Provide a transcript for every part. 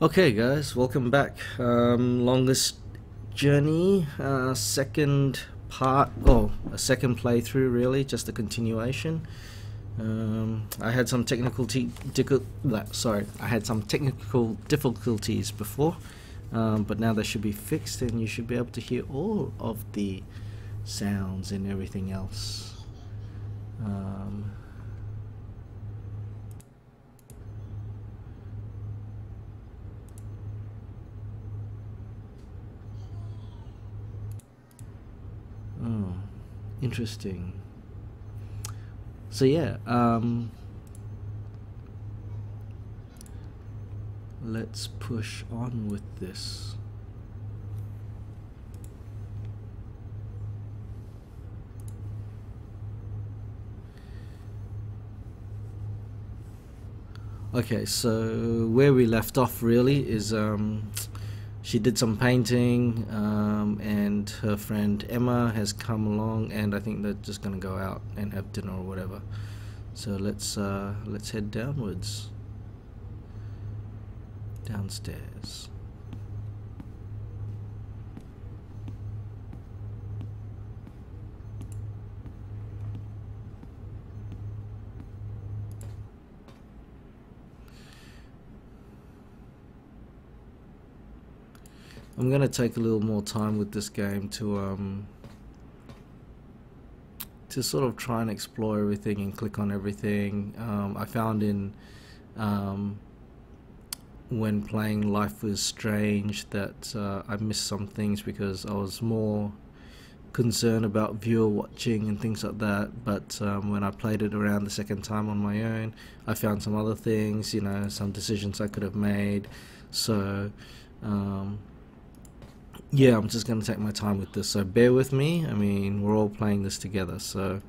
Okay guys, welcome back. Longest journey, second part, a second playthrough really, just a continuation. I had some technical difficulties before, but now they should be fixed and you should be able to hear all of the sounds and everything else. Oh, interesting. So yeah, let's push on with this. Okay, so where we left off really is she did some painting, and her friend Emma has come along, and I think they're just gonna go out and have dinner or whatever. So let's head downwards, downstairs. I'm gonna take a little more time with this game to sort of try and explore everything and click on everything. I found in when playing Life is Strange that I missed some things because I was more concerned about viewer watching and things like that, but when I played it around the second time on my own, I found some other things, you know, some decisions I could have made. So yeah, I'm just going to take my time with this, so bear with me. I mean, we're all playing this together, so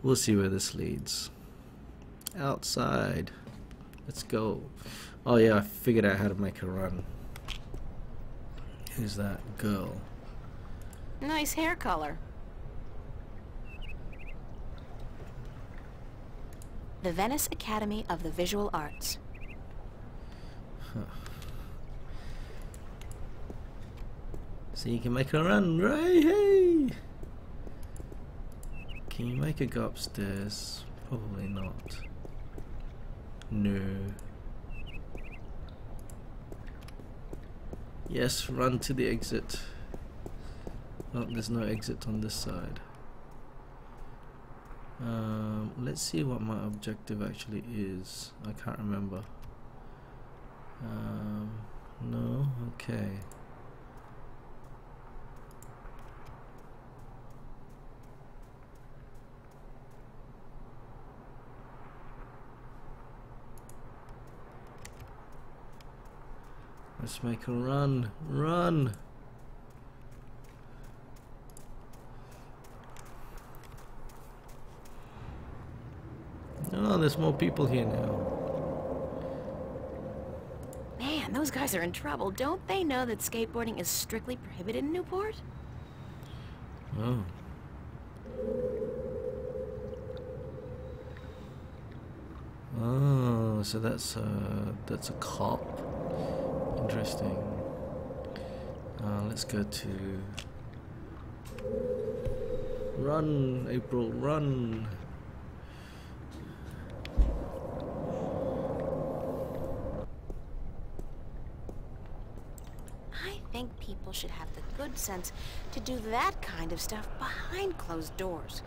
we'll see where this leads. Outside. Let's go. Oh yeah, I figured out how to make her run. Who's that girl? Nice hair color. The Venice Academy of the Visual Arts. Huh. So you can make her run, right? Hey! Can you make her go upstairs? Probably not. No. Yes, run to the exit. Oh, there's no exit on this side. Let's see what my objective actually is. I can't remember. No, okay. Let's make her run, run! Oh, there's more people here now. Man, those guys are in trouble. Don't they know that skateboarding is strictly prohibited in Newport? Oh. Oh, so that's a cop. Interesting. Let's go to run, April, run. I think people should have the good sense to do that kind of stuff behind closed doors.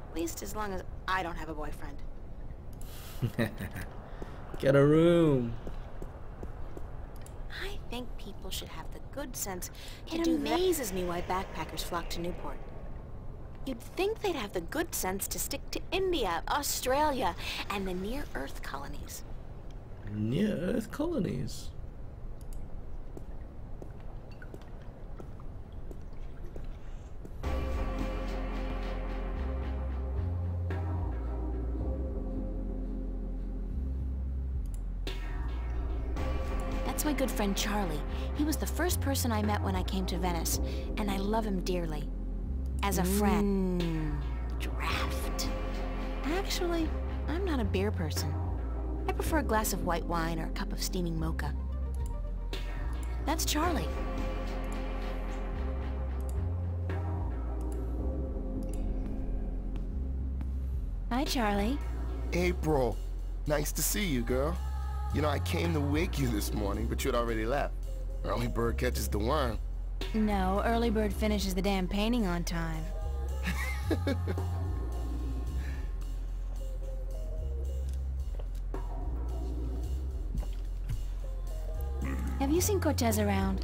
At least as long as I don't have a boyfriend. Get a room. I think people should have the good sense to do that. It amazes me why backpackers flock to Newport. You'd think they'd have the good sense to stick to India, Australia, and the near-Earth colonies. Near-Earth colonies? That's my good friend Charlie. He was the first person I met when I came to Venice, and I love him dearly. As a friend. Draft. Actually, I'm not a beer person. I prefer a glass of white wine or a cup of steaming mocha. That's Charlie. Hi, Charlie. April, nice to see you, girl. You know, I came to wake you this morning, but you'd already left. Early bird catches the worm. No, early bird finishes the damn painting on time. Have you seen Cortez around?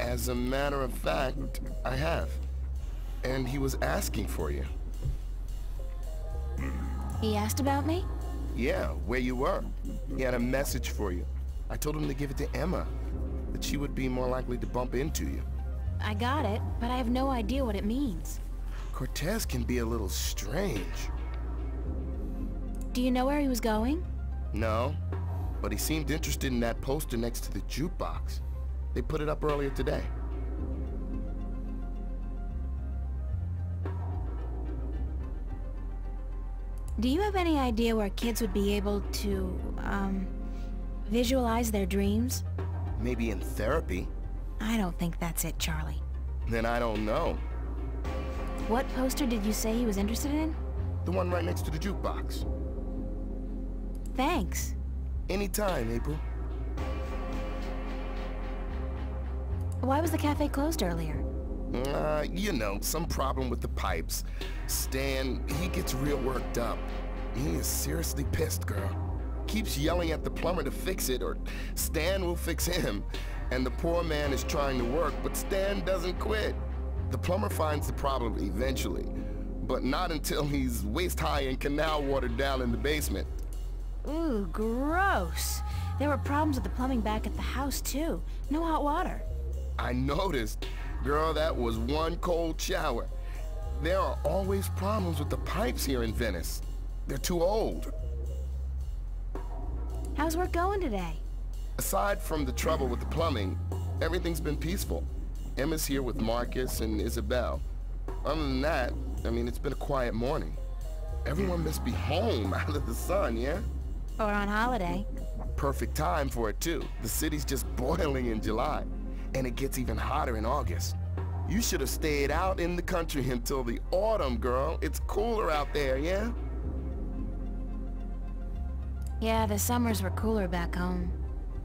As a matter of fact, I have. And he was asking for you. He asked about me? Yeah, where you were. He had a message for you. I told him to give it to Emma, that she would be more likely to bump into you. I got it, but I have no idea what it means. Cortez can be a little strange. Do you know where he was going? No, but he seemed interested in that poster next to the jukebox. They put it up earlier today. Do you have any idea where kids would be able to, visualize their dreams? Maybe in therapy. I don't think that's it, Charlie. Then I don't know. What poster did you say he was interested in? The one right next to the jukebox. Thanks. Anytime, April. Why was the cafe closed earlier? You know, some problem with the pipes. Stan, he gets real worked up. He is seriously pissed, girl. Keeps yelling at the plumber to fix it, or Stan will fix him. And the poor man is trying to work, but Stan doesn't quit. The plumber finds the problem eventually, but not until he's waist-high in canal water down in the basement. Ooh, gross. There were problems with the plumbing back at the house, too. No hot water. I noticed. Girl, that was one cold shower. There are always problems with the pipes here in Venice. They're too old. How's work going today? Aside from the trouble with the plumbing, everything's been peaceful. Emma's here with Marcus and Isabel. Other than that, I mean, it's been a quiet morning. Everyone must be home out of the sun, yeah? Or on holiday. Perfect time for it, too. The city's just boiling in July, and it gets even hotter in August. You should have stayed out in the country until the autumn, girl. It's cooler out there, yeah? Yeah, the summers were cooler back home.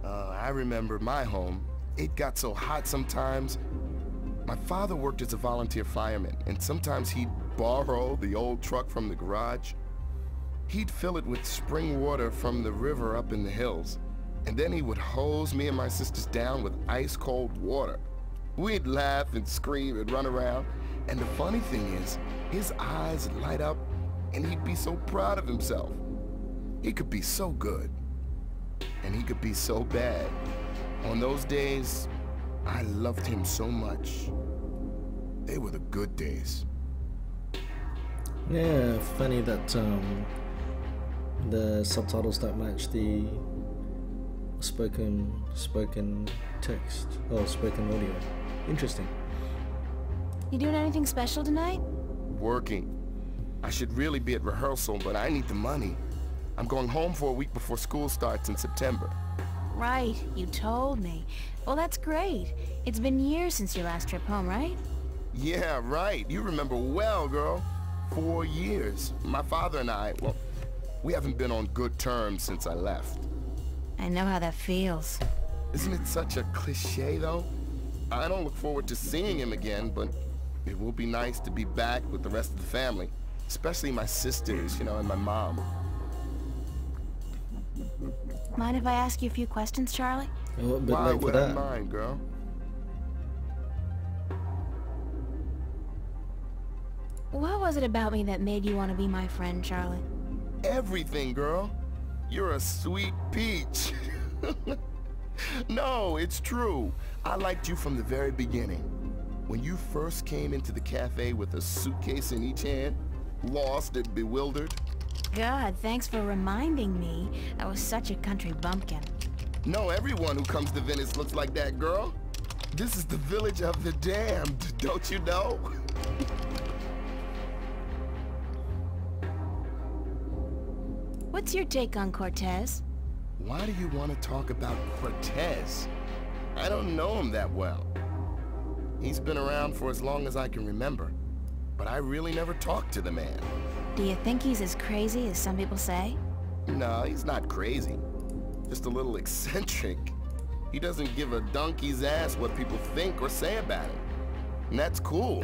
I remember my home. It got so hot sometimes. My father worked as a volunteer fireman, and sometimes he'd borrow the old truck from the garage. He'd fill it with spring water from the river up in the hills, and then he would hose me and my sisters down with ice-cold water. We'd laugh and scream and run around, and the funny thing is, his eyes light up, and he'd be so proud of himself. He could be so good, and he could be so bad. On those days, I loved him so much. They were the good days. Yeah, funny that the subtitles don't match the spoken text or spoken audio. Interesting. You doing anything special tonight? Working. I should really be at rehearsal, but I need the money. I'm going home for a week before school starts in September. Right, you told me. Well, that's great. It's been years since your last trip home, right? Yeah, right. You remember well, girl. 4 years. My father and I, well, we haven't been on good terms since I left. I know how that feels. Isn't it such a cliche, though? I don't look forward to seeing him again, but it will be nice to be back with the rest of the family. Especially my sisters, you know, and my mom. Mind if I ask you a few questions, Charlie? A little bit Why late for would I that. mind, girl? What was it about me that made you want to be my friend, Charlie? Everything, girl. You're a sweet peach. No, it's true. I liked you from the very beginning. When you first came into the cafe with a suitcase in each hand, lost and bewildered. God, thanks for reminding me. I was such a country bumpkin. No, everyone who comes to Venice looks like that, girl. This is the village of the damned, don't you know? What's your take on Cortez? Why do you want to talk about Cortez? I don't know him that well. He's been around for as long as I can remember, but I really never talked to the man. Do you think he's as crazy as some people say? No, he's not crazy. Just a little eccentric. He doesn't give a donkey's ass what people think or say about him. And that's cool.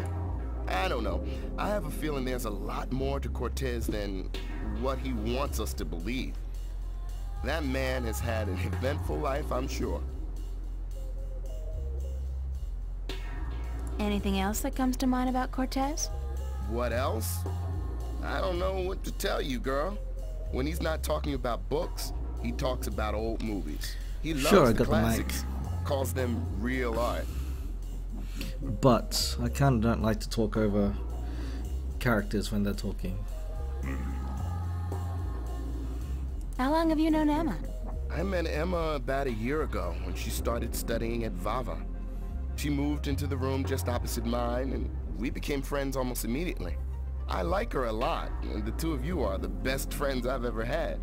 I don't know. I have a feeling there's a lot more to Cortez than what he wants us to believe. That man has had an eventful life, I'm sure. Anything else that comes to mind about Cortez? What else? I don't know what to tell you, girl. When he's not talking about books, he talks about old movies. He loves the classics, calls them real art. But I kind of don't like to talk over characters when they're talking. How long have you known Emma? I met Emma about a year ago when she started studying at Vava. She moved into the room just opposite mine, and we became friends almost immediately. I like her a lot, and the two of you are the best friends I've ever had.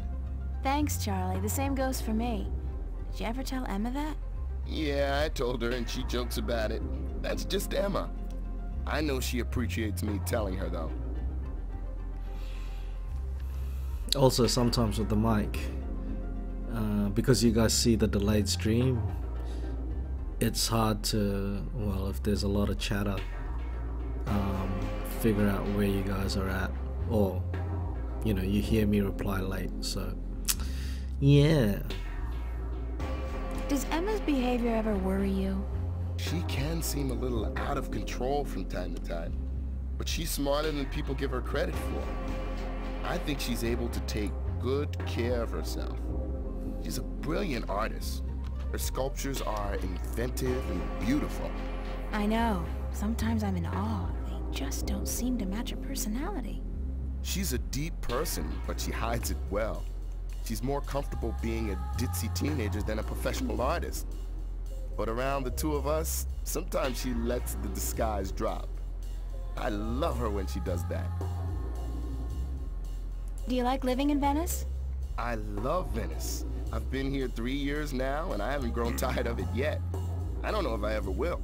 Thanks, Charlie. The same goes for me. Did you ever tell Emma that? Yeah, I told her, and she jokes about it. That's just Emma. I know she appreciates me telling her, though. Also, sometimes with the mic, because you guys see the delayed stream, it's hard to, well, if there's a lot of chatter, figure out where you guys are at, or, you know, you hear me reply late, so, yeah. Does Emma's behavior ever worry you? She can seem a little out of control from time to time, but she's smarter than people give her credit for. I think she's able to take good care of herself. She's a brilliant artist. Her sculptures are inventive and beautiful. I know. Sometimes I'm in awe. They just don't seem to match her personality. She's a deep person, but she hides it well. She's more comfortable being a ditzy teenager than a professional artist. But around the two of us, sometimes she lets the disguise drop. I love her when she does that. Do you like living in Venice? I love Venice. I've been here 3 years now, and I haven't grown tired of it yet. I don't know if I ever will.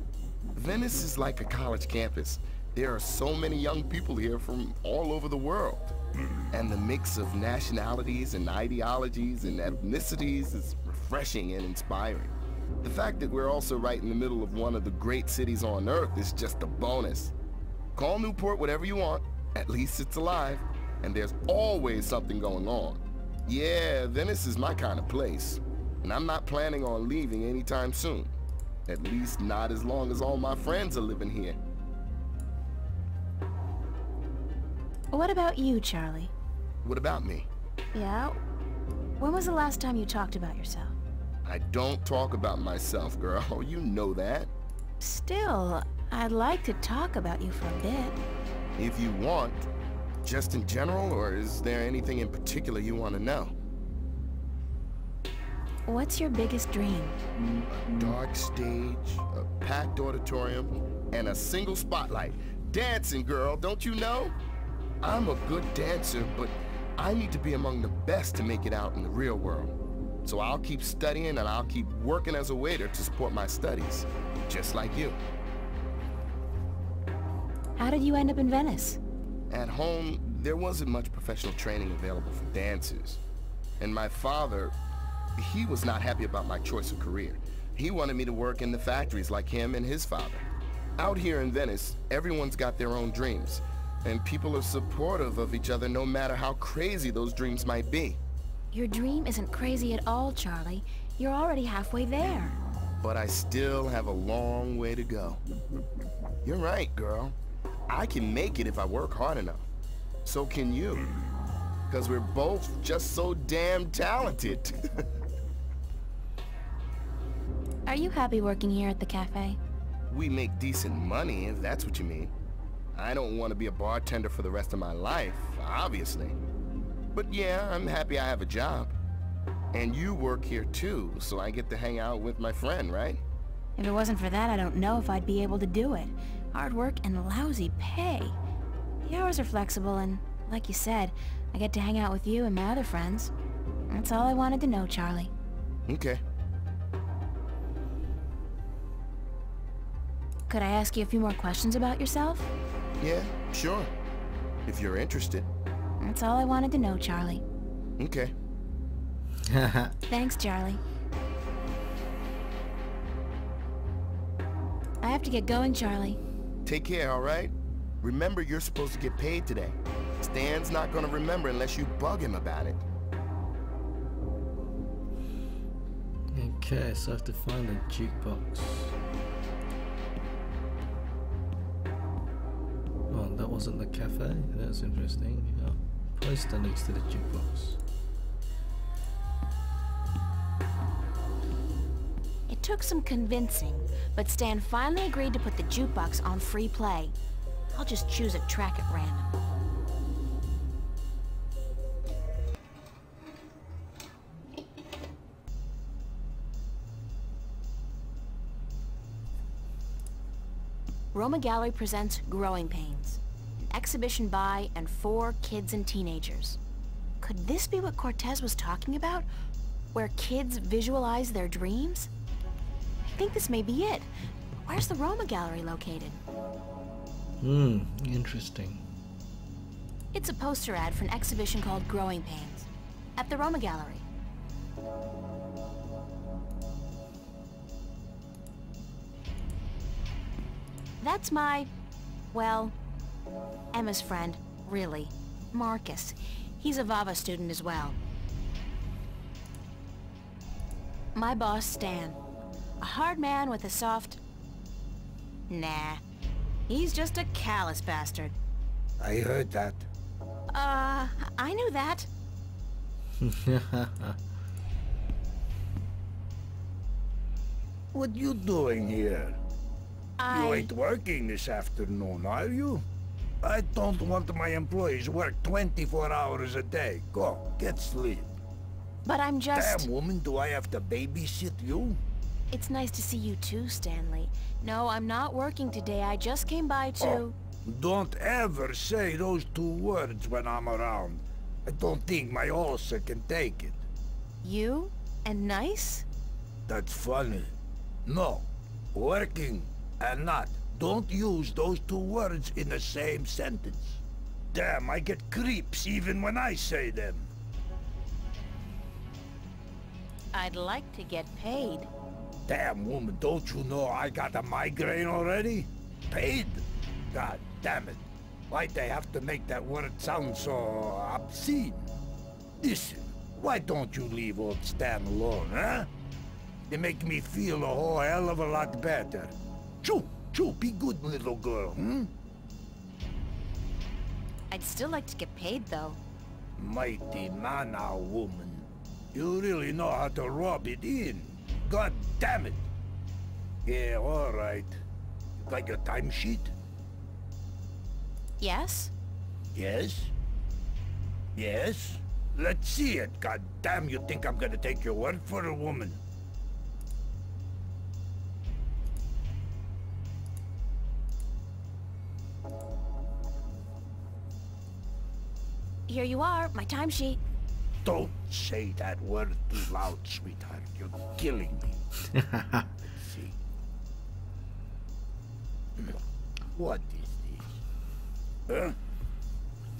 Venice is like a college campus. There are so many young people here from all over the world. And the mix of nationalities and ideologies and ethnicities is refreshing and inspiring. The fact that we're also right in the middle of one of the great cities on Earth is just a bonus. Call Newport whatever you want, at least it's alive, and there's always something going on. Yeah, Venice is my kind of place, and I'm not planning on leaving anytime soon. At least not as long as all my friends are living here. What about you, Charlie? What about me? Yeah? When was the last time you talked about yourself? I don't talk about myself, girl. You know that. Still, I'd like to talk about you for a bit. If you want. Just in general, or is there anything in particular you want to know? What's your biggest dream? A dark stage, a packed auditorium, and a single spotlight. Dancing, girl, don't you know? I'm a good dancer, but I need to be among the best to make it out in the real world. So I'll keep studying and I'll keep working as a waiter to support my studies, just like you. How did you end up in Venice? At home, there wasn't much professional training available for dancers. And my father, he was not happy about my choice of career. He wanted me to work in the factories like him and his father. Out here in Venice, everyone's got their own dreams, and people are supportive of each other no matter how crazy those dreams might be. Your dream isn't crazy at all, Charlie. You're already halfway there. But I still have a long way to go. You're right, girl. I can make it if I work hard enough. So can you. Because we're both just so damn talented. Are you happy working here at the cafe? We make decent money, if that's what you mean. I don't want to be a bartender for the rest of my life, obviously. But yeah, I'm happy I have a job. And you work here too, so I get to hang out with my friend, right? If it wasn't for that, I don't know if I'd be able to do it. Hard work and lousy pay. The hours are flexible and, like you said, I get to hang out with you and my other friends. That's all I wanted to know, Charlie. Okay. Could I ask you a few more questions about yourself? Yeah, sure. If you're interested. That's all I wanted to know, Charlie. Okay. Thanks, Charlie. I have to get going, Charlie. Take care, all right? Remember, you're supposed to get paid today. Stan's not gonna remember unless you bug him about it. Okay, so I have to find a jukebox. Oh, that wasn't the cafe? That's interesting. Yeah. Poster next to the jukebox. It took some convincing, but Stan finally agreed to put the jukebox on free play. I'll just choose a track at random. Roma Gallery presents Growing Pains, an exhibition by and for kids and teenagers. Could this be what Cortez was talking about? Where kids visualize their dreams? I think this may be it. Where's the Roma Gallery located? Interesting. It's a poster ad for an exhibition called Growing Pains at the Roma Gallery. That's my, well, Emma's friend, really, Marcus. He's a VAVA student as well. My boss, Stan. A hard man with a soft... Nah. He's just a callous bastard. I heard that. I knew that. What you doing here? You ain't working this afternoon, are you? I don't want my employees work 24 hours a day. Go, get sleep. But I'm just... Damn, woman, do I have to babysit you? It's nice to see you too, Stanley. No, I'm not working today. I just came by to... Oh, don't ever say those two words when I'm around. I don't think my ulcer can take it. You? And nice? That's funny. No, working and not. Don't use those two words in the same sentence. Damn, I get creeps even when I say them. I'd like to get paid. Damn, woman, don't you know I got a migraine already? Paid? God damn it. Why'd they have to make that word sound so obscene? Listen, why don't you leave old Stan alone, huh? They make me feel a whole hell of a lot better. Choo, choo, be good, little girl, hmm? I'd still like to get paid, though. Mighty mana, woman. You really know how to rub it in. God damn it. Yeah, all right. You got your timesheet? Yes? Yes? Yes? Let's see it. God damn, you think I'm gonna take your word for a woman? Here you are, my timesheet. Don't say that word too loud, sweetheart. You're killing me. Let's see. What is this? Huh?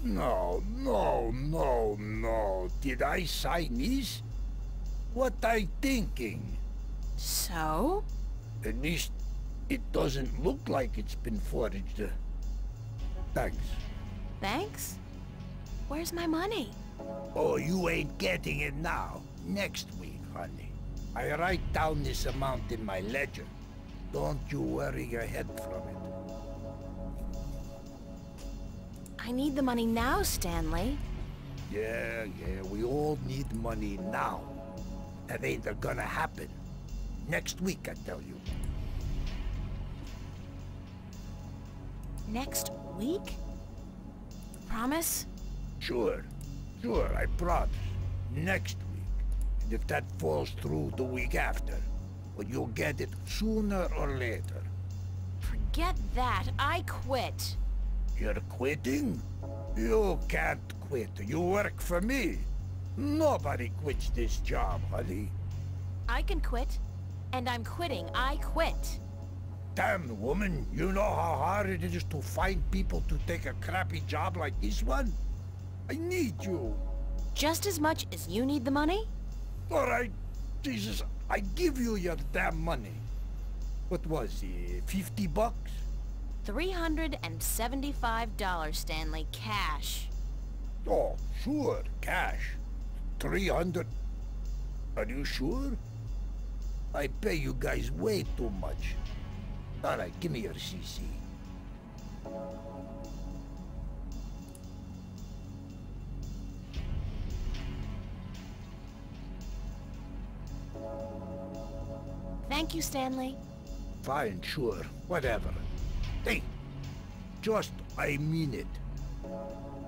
No, no, no, no. Did I sign this? What I thinking? So? At least it doesn't look like it's been forged. Thanks. Thanks? Where's my money? Oh, you ain't getting it now. Next week, honey. I write down this amount in my ledger. Don't you worry your head from it. I need the money now, Stanley. Yeah, we all need money now. That ain't gonna happen. Next week, I tell you. Next week? Promise? Sure, I promise. Next week. And if that falls through the week after, well, you'll get it sooner or later. Forget that. I quit. You're quitting? You can't quit. You work for me. Nobody quits this job, honey. I can quit. And I'm quitting. I quit. Damn, woman, you know how hard it is to find people to take a crappy job like this one? I need you. Just as much as you need the money? All right, Jesus, I give you your damn money. What was it, 50 bucks? $375, Stanley, cash. Oh, sure, cash. 300. Are you sure? I pay you guys way too much. All right, give me your CC. Thank you, Stanley. Fine, sure, whatever. Hey, just, I mean it.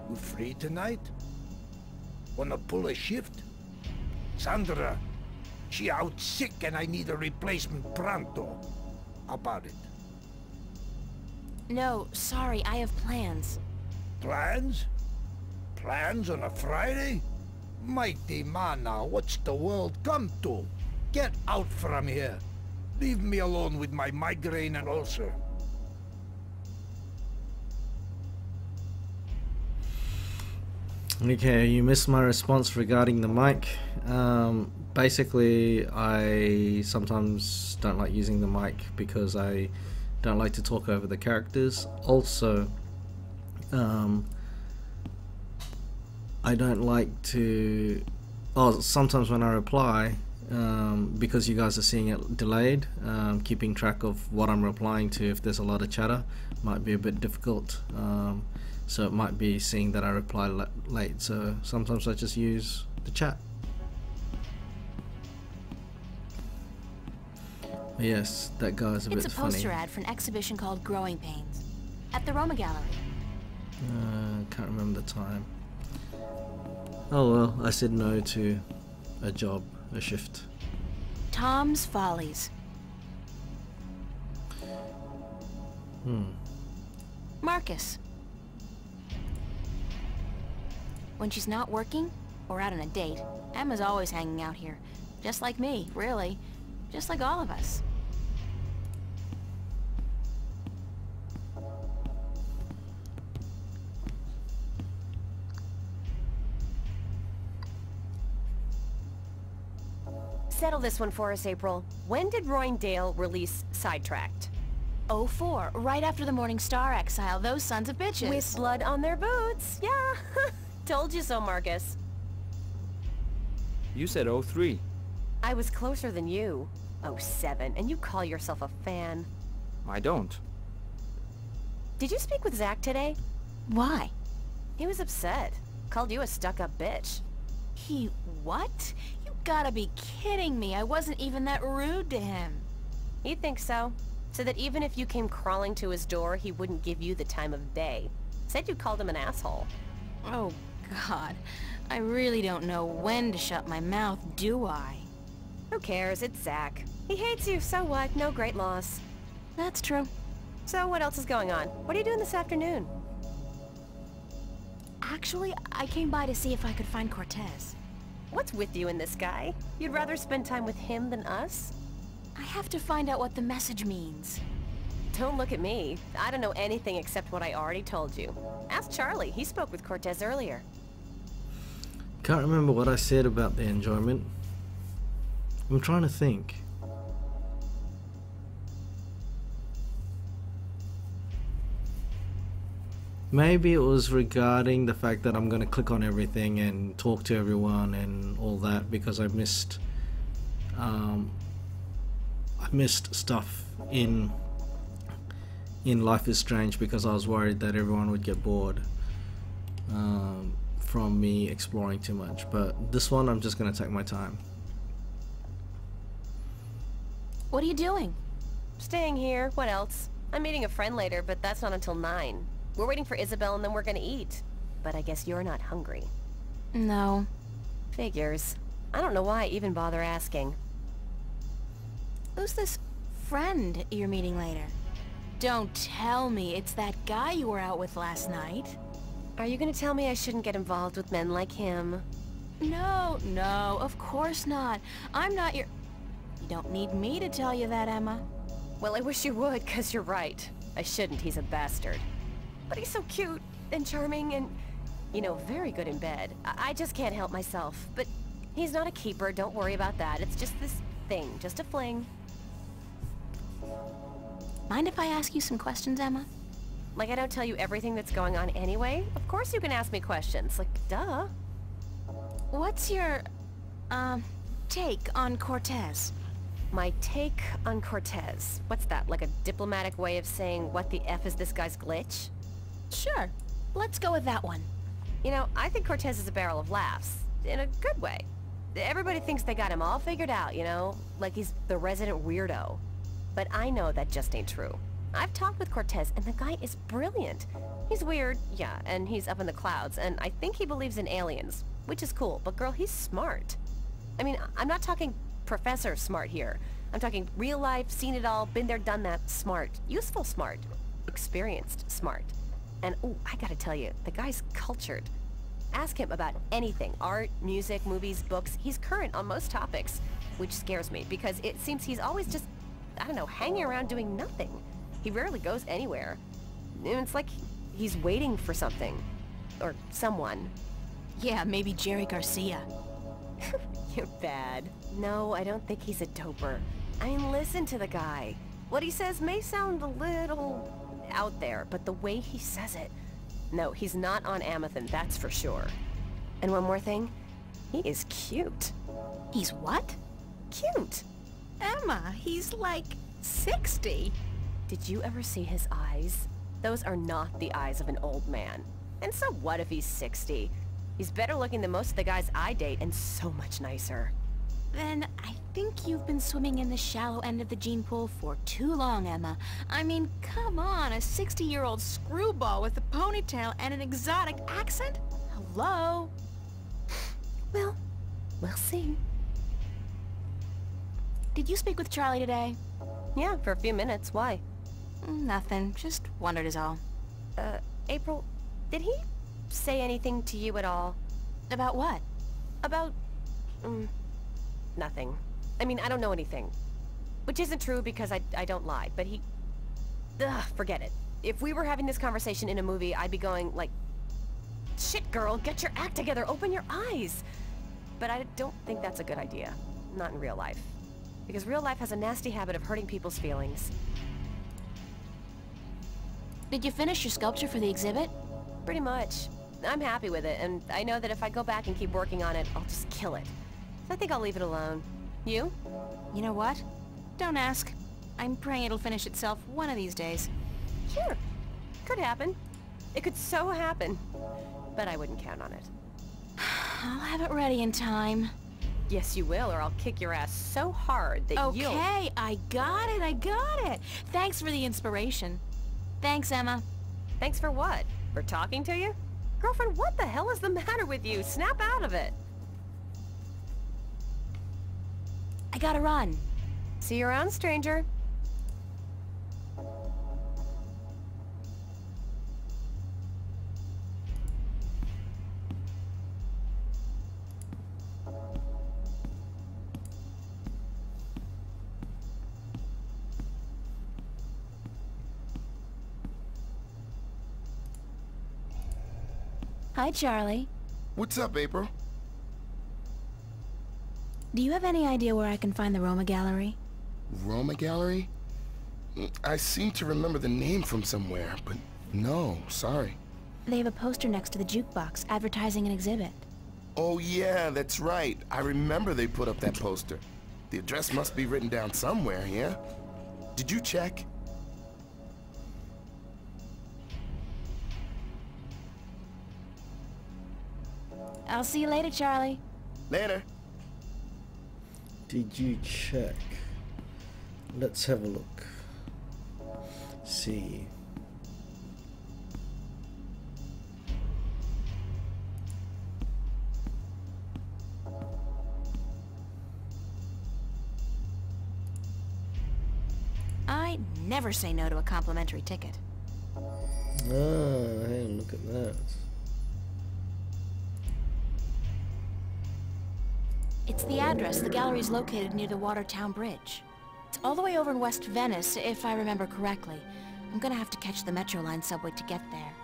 You free tonight? Wanna pull a shift? Sandra, she out sick and I need a replacement pronto. How about it? No, sorry, I have plans. Plans? Plans on a Friday? Mighty mana, what's the world come to? Get out from here. Leave me alone with my migraine and ulcer. Okay, you missed my response regarding the mic. Basically, I sometimes don't like using the mic because I don't like to talk over the characters. Also, I don't like to... Oh, sometimes when I reply, because you guys are seeing it delayed, keeping track of what I'm replying to, if there's a lot of chatter, might be a bit difficult. So it might be seeing that I reply late, so sometimes I just use the chat. Yes, that guy's a bit funny. It's a poster ad for an exhibition called Growing Pains at the Roma Gallery. Can't remember the time. Oh well, I said no to a job, a shift. Tom's Follies. Marcus. When she's not working, or out on a date, Emma's always hanging out here. Just like me, really. Just like all of us. Settle this one for us, April. When did Roindale release Sidetracked? 04, right after the Morning Star exile, those sons of bitches. With blood on their boots, yeah. Told you so, Marcus. You said 03. I was closer than you. 07, and you call yourself a fan. I don't. Did you speak with Zach today? Why? He was upset. Called you a stuck-up bitch. He what? You gotta be kidding me. I wasn't even that rude to him. He thinks so. Said that even if you came crawling to his door, he wouldn't give you the time of day. Said you called him an asshole. Oh, God. I really don't know when to shut my mouth, do I? Who cares? It's Zach. He hates you, so what? No great loss. That's true. So what else is going on? What are you doing this afternoon? Actually, I came by to see if I could find Cortez. What's with you and this guy? You'd rather spend time with him than us? I have to find out what the message means. Don't look at me. I don't know anything except what I already told you. Ask Charlie. He spoke with Cortez earlier. Can't remember what I said about the enjoyment. I'm trying to think. Maybe it was regarding the fact that I'm going to click on everything and talk to everyone and all that, because I missed stuff in Life is Strange because I was worried that everyone would get bored from me exploring too much. But this one, I'm just going to take my time. What are you doing? Staying here. What else? I'm meeting a friend later, but that's not until 9. We're waiting for Isabel and then we're gonna eat. But I guess you're not hungry. No. Figures. I don't know why I even bother asking. Who's this friend you're meeting later? Don't tell me it's that guy you were out with last night. Are you gonna tell me I shouldn't get involved with men like him? No, of course not. I'm not your... You don't need me to tell you that, Emma. Well, I wish you would, 'cause you're right. I shouldn't, he's a bastard. But he's so cute and charming and, you know, very good in bed. I just can't help myself. But he's not a keeper, don't worry about that. It's just this thing, just a fling. Mind if I ask you some questions, Emma? Like I don't tell you everything that's going on anyway? Of course you can ask me questions, like, duh. What's your, take on Cortez? My take on Cortez. What's that, like a diplomatic way of saying what the F is this guy's glitch? Sure. Let's go with that one. You know, I think Cortez is a barrel of laughs. In a good way. Everybody thinks they got him all figured out, you know? Like he's the resident weirdo. But I know that just ain't true. I've talked with Cortez, and the guy is brilliant. He's weird, yeah, and he's up in the clouds, and I think he believes in aliens, which is cool, but girl, he's smart. I mean, I'm not talking professor smart here. I'm talking real life, seen it all, been there, done that, smart. Useful smart. Experienced smart. And, ooh, I gotta tell you, the guy's cultured. Ask him about anything, art, music, movies, books. He's current on most topics, which scares me, because it seems he's always just, I don't know, hanging around doing nothing. He rarely goes anywhere. And it's like he's waiting for something. Or someone. Yeah, maybe Jerry Garcia. You're bad. No, I don't think he's a doper. I mean, listen to the guy. What he says may sound a little out there, but the way he says it... No, he's not on Amethyst, that's for sure. And one more thing, he is cute. He's what? Cute. Emma, he's like 60. Did you ever see his eyes? Those are not the eyes of an old man. And so what if he's 60? He's better looking than most of the guys I date and so much nicer. Then I think you've been swimming in the shallow end of the gene pool for too long, Emma. I mean, come on, a 60-year-old screwball with a ponytail and an exotic accent? Hello? Well, we'll see. Did you speak with Charlie today? Yeah, for a few minutes. Why? Nothing. Just wondered is all. April, did he say anything to you at all? About what? About... nothing. I mean, I don't know anything. Which isn't true because I don't lie, but he... Ugh, forget it. If we were having this conversation in a movie, I'd be going, like... Shit, girl, get your act together, open your eyes! But I don't think that's a good idea. Not in real life. Because real life has a nasty habit of hurting people's feelings. Did you finish your sculpture for the exhibit? Pretty much. I'm happy with it, and I know that if I go back and keep working on it, I'll just kill it. So I think I'll leave it alone. You? You know what? Don't ask. I'm praying it'll finish itself one of these days. Sure. Could happen. It could so happen. But I wouldn't count on it. I'll have it ready in time. Yes, you will, or I'll kick your ass so hard that you'll... Okay, I got it. Thanks for the inspiration. Thanks, Emma. Thanks for what? For talking to you? Girlfriend, what the hell is the matter with you? Snap out of it. I gotta run. See you around, stranger. Hi, Charlie. What's up, April? Do you have any idea where I can find the Roma Gallery? Roma Gallery? I seem to remember the name from somewhere, but no, sorry. They have a poster next to the jukebox advertising an exhibit. Oh yeah, that's right. I remember they put up that poster. The address must be written down somewhere, yeah? Did you check? I'll see you later, Charlie. Later. Did you check? Let's have a look. See. I never say no to a complimentary ticket. Ah, hey, look at that. It's the address. The gallery's located near the Watertown Bridge. It's all the way over in West Venice, if I remember correctly. I'm gonna have to catch the Metroline subway to get there.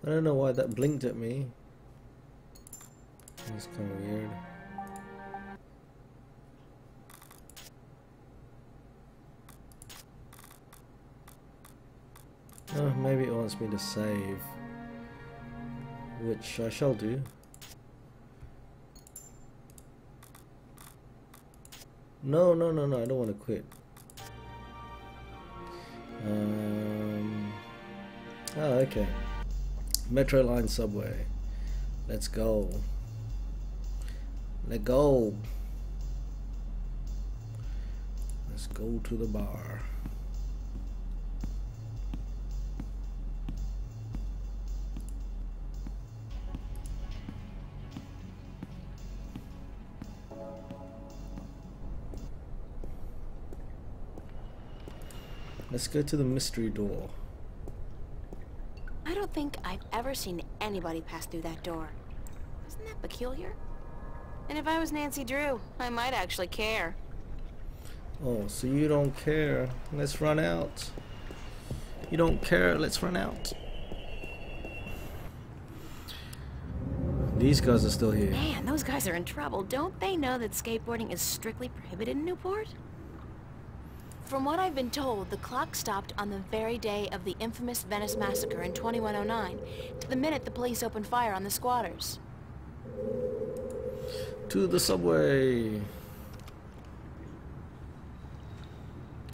I don't know why that blinked at me. That's kind of weird. Oh, maybe it wants me to save, which I shall do. No, no, no, no, I don't want to quit. Oh, okay. Metroline subway. Let's go. Let's go. Let's go to the bar. Let's go to the mystery door. I don't think I've ever seen anybody pass through that door. Isn't that peculiar? And if I was Nancy Drew, I might actually care. Oh, so you don't care. Let's run out. You don't care, let's run out. These guys are still here. Man, those guys are in trouble. Don't they know that skateboarding is strictly prohibited in Newport? From what I've been told, the clock stopped on the very day of the infamous Venice Massacre in 2109, to the minute the police opened fire on the squatters. To the subway.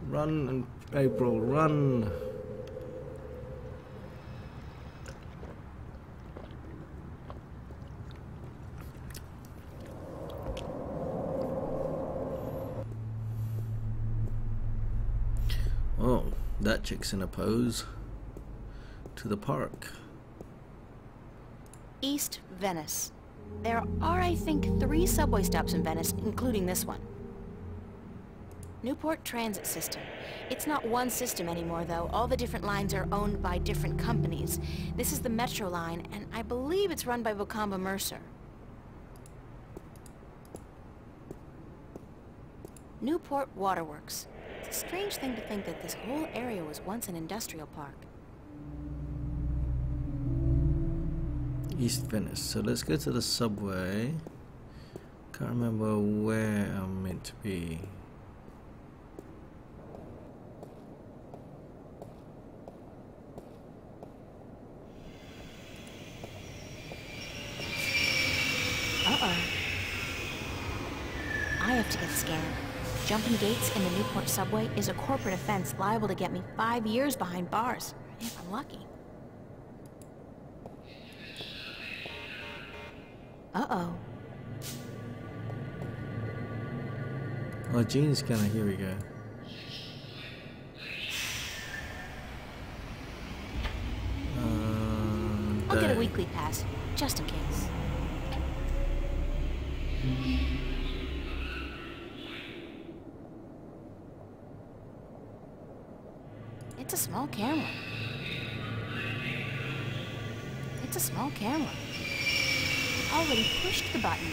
Run, April, run. Oh, that chick's in a pose. To the park. East Venice. There are, I think, 3 subway stops in Venice, including this one. Newport Transit System. It's not one system anymore, though. All the different lines are owned by different companies. This is the Metro line, and I believe it's run by Bocamba Mercer. Newport Waterworks. It's a strange thing to think that this whole area was once an industrial park. East Venice. So let's go to the subway. Can't remember where I'm meant to be. Uh-oh. I have to get scanned. Jumping gates in the Newport subway is a corporate offense liable to get me 5 years behind bars, if I'm lucky. Uh-oh. Oh, Gene's gonna, here we go. I'll get a weekly pass, just in case. It's a small camera. It's a small camera. Already pushed the button.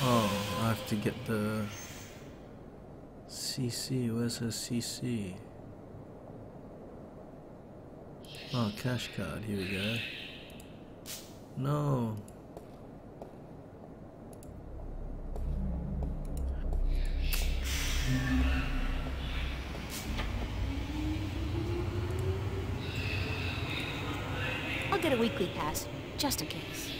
Oh, I have to get the CC. Where's her CC? Oh, cash card. Here we go. No. I'll get a weekly pass, just in case.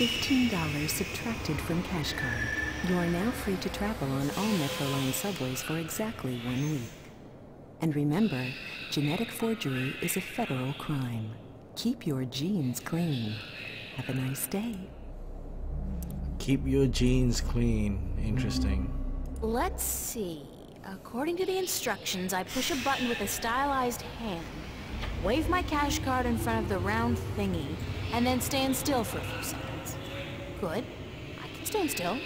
$15 subtracted from cash card. You are now free to travel on all Metro Line subways for exactly 1 week. And remember, genetic forgery is a federal crime. Keep your genes clean. Have a nice day. Keep your jeans clean. Interesting. Let's see. According to the instructions, I push a button with a stylized hand, wave my cash card in front of the round thingy, and then stand still for a few seconds. Good. I can stand still.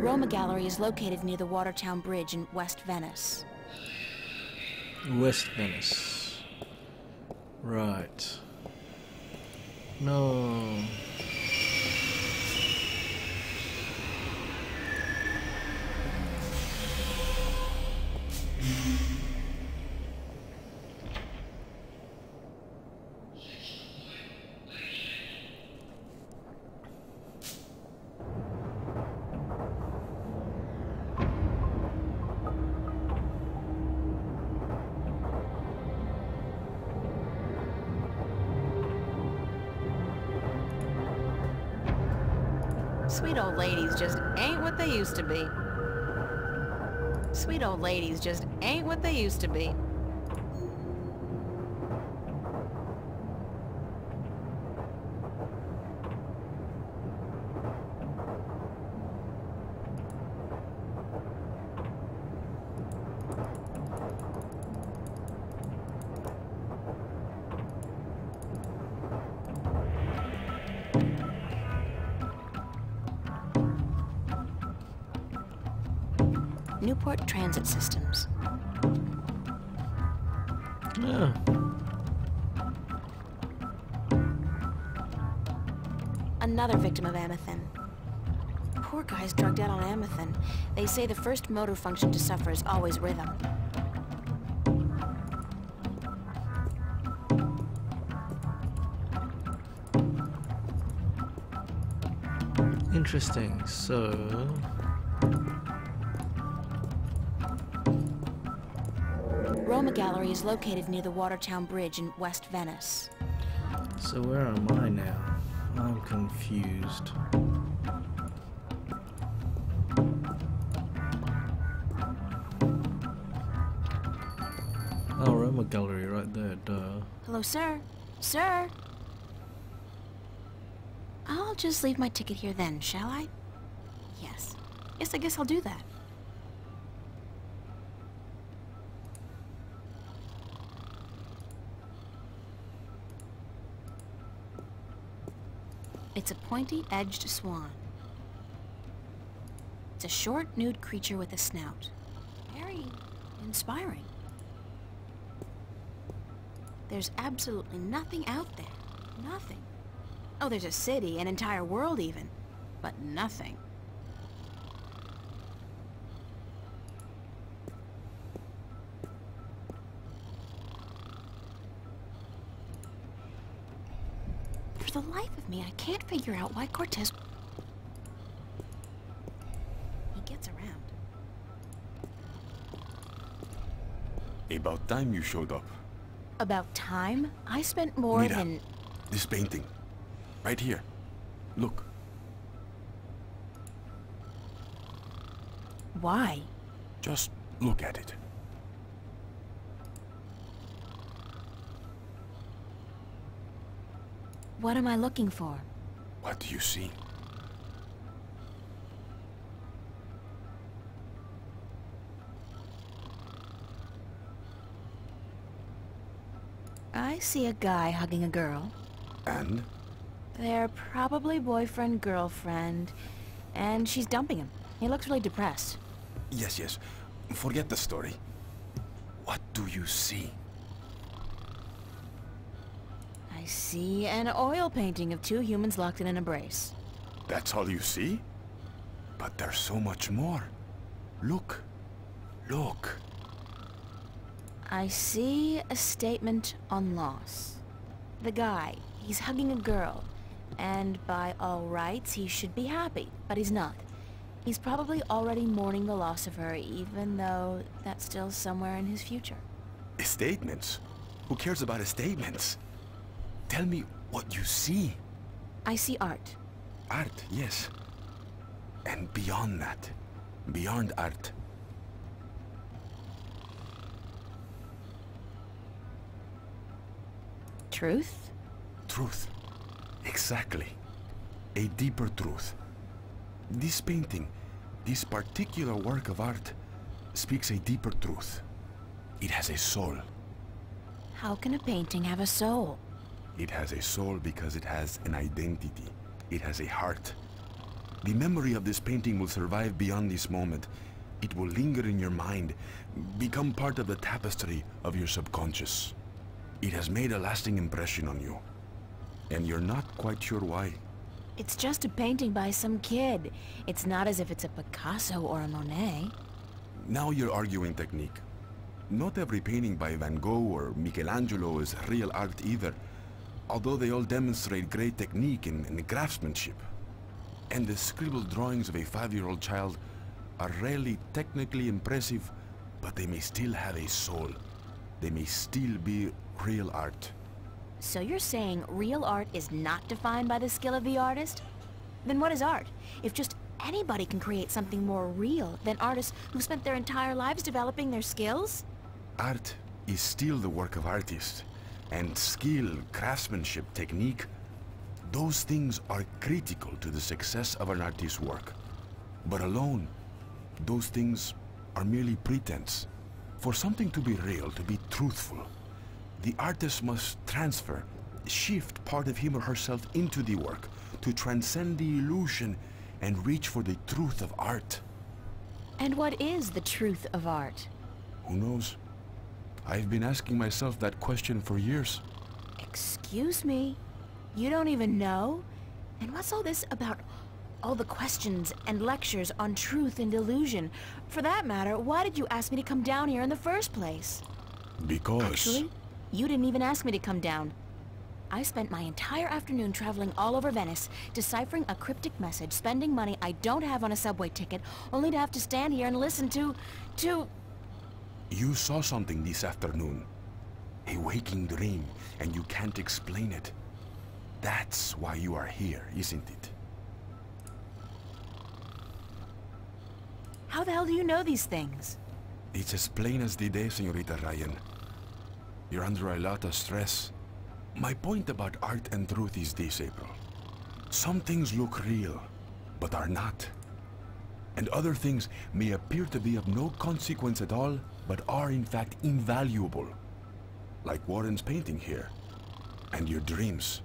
Roma Gallery is located near the Watertown Bridge in West Venice. West Venice. Right. No. Sweet old ladies just ain't what they used to be. Sweet old ladies just ain't what they used to be. Newport Transit Systems. Yeah. Another victim of Amethyst. Poor guy's drugged out on Amethyst. They say the first motor function to suffer is always rhythm. Interesting. So... Roma Gallery is located near the Watertown Bridge in West Venice. So where am I now? I'm confused. Oh, Roma Gallery right there, duh. Hello, sir. Sir? I'll just leave my ticket here then, shall I? Yes. Yes, I guess I'll do that. It's a pointy-edged swan. It's a short, nude creature with a snout. Very inspiring. There's absolutely nothing out there. Nothing. Oh, there's a city, an entire world even. But nothing. For the life of me, I can't figure out why Cortez... He gets around. About time you showed up. About time? I spent more Mira, than... this painting. Right here. Look. Why? Just look at it. What am I looking for? What do you see? I see a guy hugging a girl. And? They're probably boyfriend, girlfriend, and she's dumping him. He looks really depressed. Yes, yes. Forget the story. What do you see? I see an oil painting of two humans locked in an embrace. That's all you see? But there's so much more. Look. Look. I see a statement on loss. The guy, he's hugging a girl, and by all rights, he should be happy, but he's not. He's probably already mourning the loss of her, even though that's still somewhere in his future. Statements? Who cares about statements? Tell me what you see. I see art. Art, yes. And beyond that, beyond art. Truth? Truth. Exactly. A deeper truth. This painting, this particular work of art, speaks a deeper truth. It has a soul. How can a painting have a soul? It has a soul because it has an identity. It has a heart. The memory of this painting will survive beyond this moment. It will linger in your mind, become part of the tapestry of your subconscious. It has made a lasting impression on you. And you're not quite sure why. It's just a painting by some kid. It's not as if it's a Picasso or a Monet. Now you're arguing technique. Not every painting by Van Gogh or Michelangelo is real art either, although they all demonstrate great technique and craftsmanship. And the scribbled drawings of a 5-year-old child are rarely technically impressive, but they may still have a soul. They may still be real art. So you're saying real art is not defined by the skill of the artist? Then what is art? If just anybody can create something more real than artists who spent their entire lives developing their skills? Art is still the work of artists, and skill, craftsmanship, technique, those things are critical to the success of an artist's work. But alone, those things are merely pretense. For something to be real, to be truthful, the artist must transfer, shift part of him or herself into the work to transcend the illusion and reach for the truth of art. And what is the truth of art? Who knows? I've been asking myself that question for years. Excuse me? You don't even know? And what's all this about all the questions and lectures on truth and illusion? For that matter, why did you ask me to come down here in the first place? Because... Actually, you didn't even ask me to come down. I spent my entire afternoon traveling all over Venice, deciphering a cryptic message, spending money I don't have on a subway ticket, only to have to stand here and listen to... You saw something this afternoon. A waking dream, and you can't explain it. That's why you are here, isn't it? How the hell do you know these things? It's as plain as the day, Señorita Ryan. You're under a lot of stress. My point about art and truth is this, April. Some things look real, but are not. And other things may appear to be of no consequence at all, but are in fact invaluable. Like Warren's painting here. And your dreams.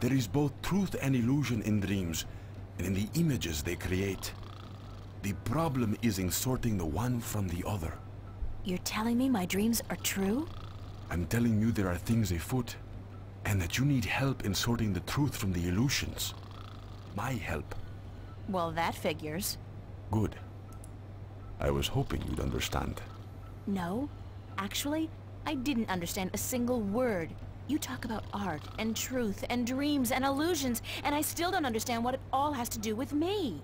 There is both truth and illusion in dreams, and in the images they create. The problem is in sorting the one from the other. You're telling me my dreams are true? I'm telling you there are things afoot, and that you need help in sorting the truth from the illusions. My help. Well, that figures. Good. I was hoping you'd understand. No, actually, I didn't understand a single word. You talk about art and truth and dreams and illusions, and I still don't understand what it all has to do with me.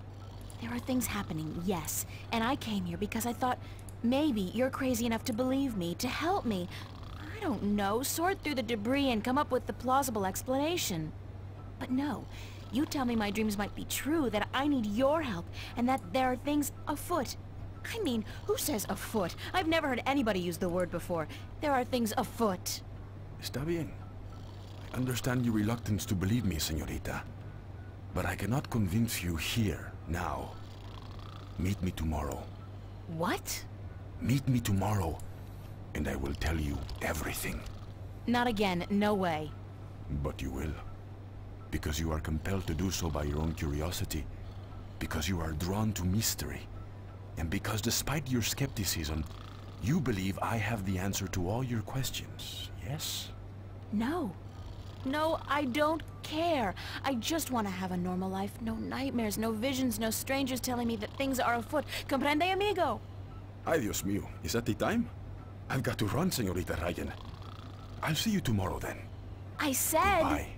There are things happening, yes, and I came here because I thought maybe you're crazy enough to believe me, to help me. I don't know, sort through the debris and come up with the plausible explanation. But no, you tell me my dreams might be true, that I need your help, and that there are things afoot. I mean, who says afoot? I've never heard anybody use the word before. There are things afoot. Está bien. I understand your reluctance to believe me, señorita. But I cannot convince you here, now. Meet me tomorrow. What? Meet me tomorrow, and I will tell you everything. Not again, no way. But you will. Because you are compelled to do so by your own curiosity. Because you are drawn to mystery. And because despite your skepticism, you believe I have the answer to all your questions, yes? No. No, I don't care. I just want to have a normal life. No nightmares, no visions, no strangers telling me that things are afoot. Comprende, amigo? Ay, Dios mío. Is that the time? I've got to run, Señorita Ryan. I'll see you tomorrow, then. I said... Bye.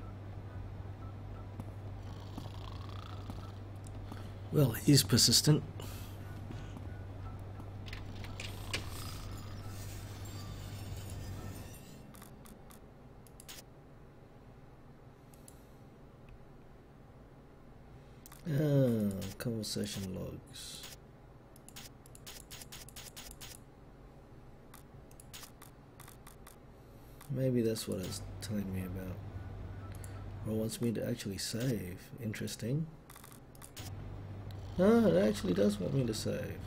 Well, he's persistent. Conversation logs. Maybe that's what it's telling me about. Or wants me to actually save. Interesting. Ah, it actually does want me to save.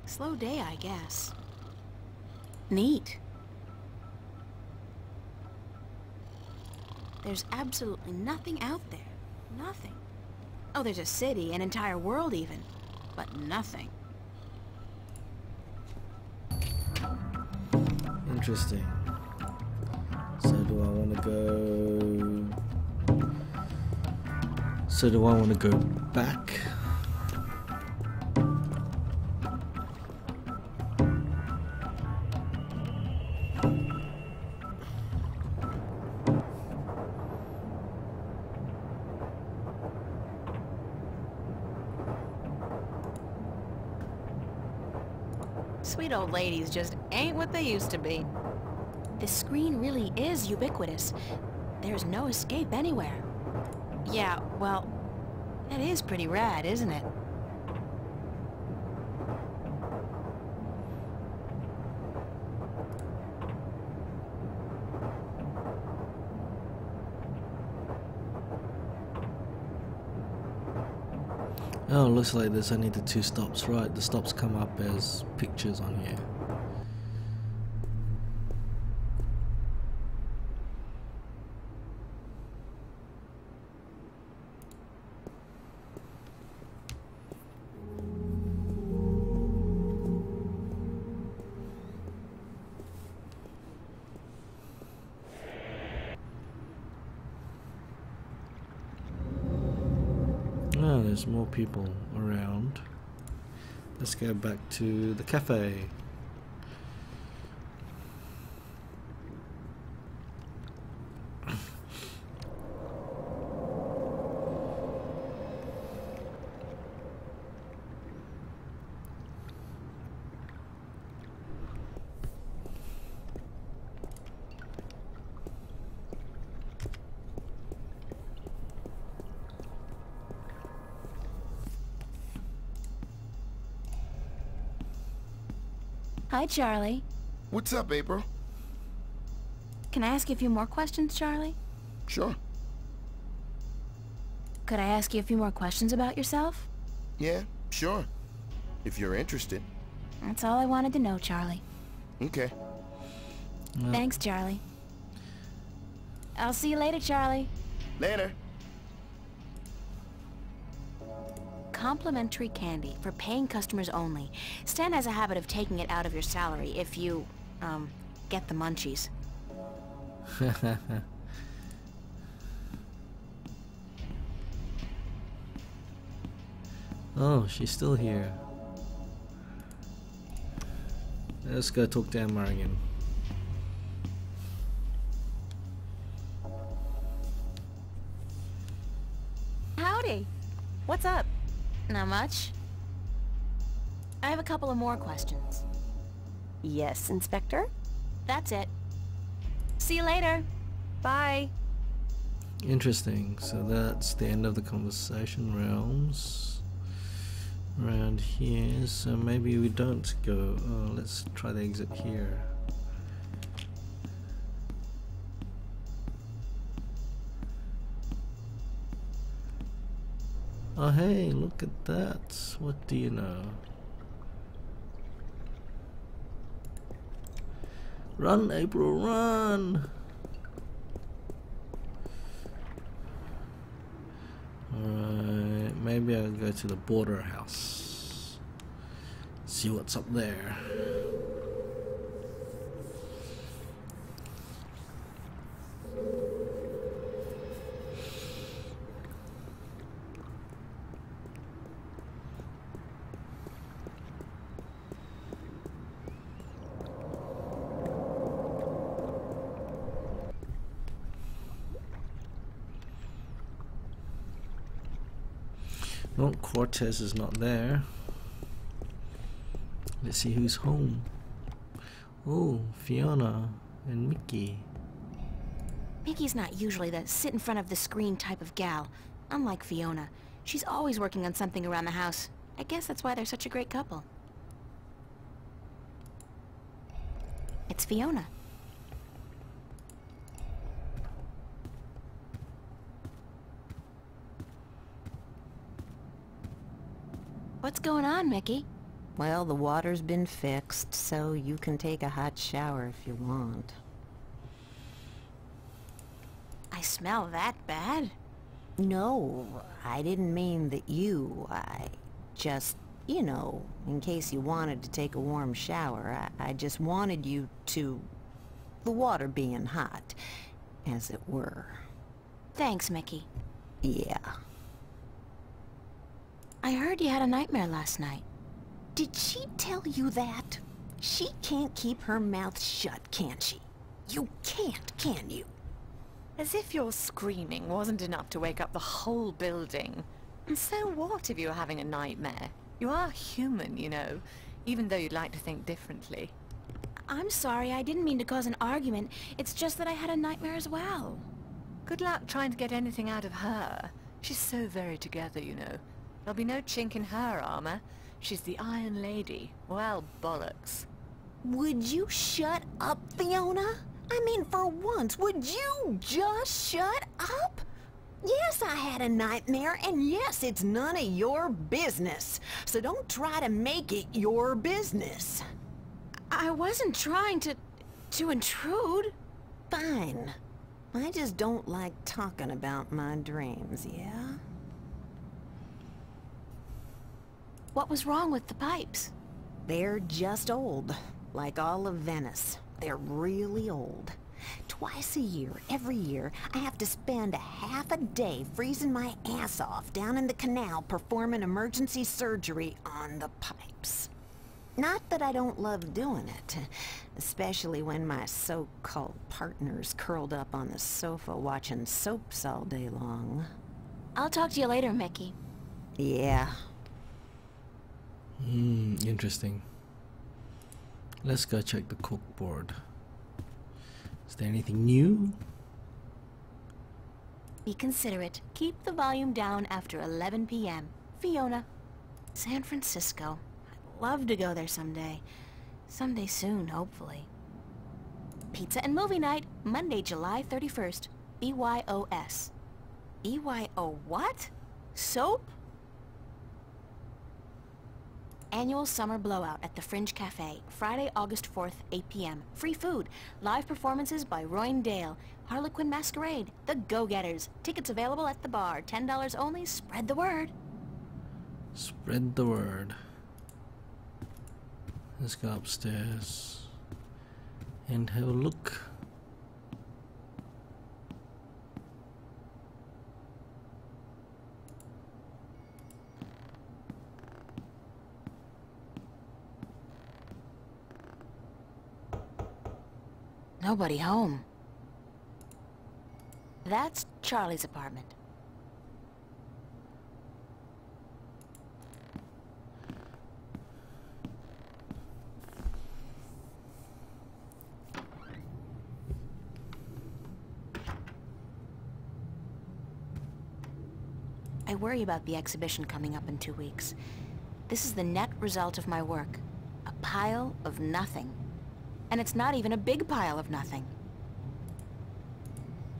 Slow day, I guess. Neat. There's absolutely nothing out there. Nothing. Oh, there's a city, an entire world even. But nothing. Interesting. So do I want to go... So do I want to go back? Sweet old ladies just ain't what they used to be. This screen really is ubiquitous. There's no escape anywhere. Yeah, well, that is pretty rad, isn't it? Oh, looks like there's only the 2 stops, right? The stops come up as pictures on here. Oh, there's more people around. Let's go back to the cafe. Hi, Charlie. What's up, April? Can I ask you a few more questions, Charlie? Sure. Could I ask you a few more questions about yourself? Yeah, sure. If you're interested. That's all I wanted to know, Charlie. Okay. Thanks, Charlie. I'll see you later, Charlie. Later. Complimentary candy for paying customers only. Stan has a habit of taking it out of your salary if you, get the munchies. Oh, she's still here. Let's go talk to Emma again. Howdy. What's up? Not much. I have a couple of more questions. Yes, Inspector? That's it. See you later. Bye. Interesting. So that's the end of the conversation realms around here. So maybe we don't go. Oh, let's try the exit here. Oh hey, look at that. What do you know? Run, April, run! Alright, maybe I'll go to the border house. See what's up there. Oh, Cortez is not there. Let's see who's home. Oh, Fiona and Mickey. Mickey's not usually the sit in front of the screen type of gal. Unlike Fiona, she's always working on something around the house. I guess that's why they're such a great couple. It's Fiona. What's going on, Mickey? Well, the water's been fixed, so you can take a hot shower if you want. I smell that bad? No, I didn't mean that you. I just, you know, in case you wanted to take a warm shower, I just wanted you to... the water being hot, as it were. Thanks, Mickey. Yeah. I heard you had a nightmare last night. Did she tell you that? She can't keep her mouth shut, can she? You can't, can you? As if your screaming wasn't enough to wake up the whole building. And so what if you're having a nightmare? You are human, you know, even though you'd like to think differently. I'm sorry, I didn't mean to cause an argument. It's just that I had a nightmare as well. Good luck trying to get anything out of her. She's so very together, you know. There'll be no chink in her armor. She's the Iron Lady. Well, bollocks. Would you shut up, Fiona? I mean, for once, would you just shut up? Yes, I had a nightmare, and yes, it's none of your business. So don't try to make it your business. I wasn't trying to intrude. Fine. I just don't like talking about my dreams, yeah? What was wrong with the pipes? They're just old, like all of Venice. They're really old. Twice a year, every year, I have to spend a half a day freezing my ass off down in the canal performing emergency surgery on the pipes. Not that I don't love doing it, especially when my so-called partner's curled up on the sofa watching soaps all day long. I'll talk to you later, Mickey. Yeah. Interesting. Let's go check the cookboard. Is there anything new? Be considerate. Keep the volume down after 11 p.m. Fiona. San Francisco. I'd love to go there someday. Someday soon, hopefully. Pizza and movie night, Monday, July 31st. BYOS. BYO what? Soap? Annual summer blowout at the Fringe Cafe, Friday, August 4th, 8 p.m. Free food, live performances by Royne Dale, Harlequin Masquerade, The Go-Getters. Tickets available at the bar, $10 only. Spread the word. Spread the word. Let's go upstairs and have a look. Nobody home. That's Charlie's apartment. I worry about the exhibition coming up in 2 weeks. This is the net result of my work. A pile of nothing. And it's not even a big pile of nothing.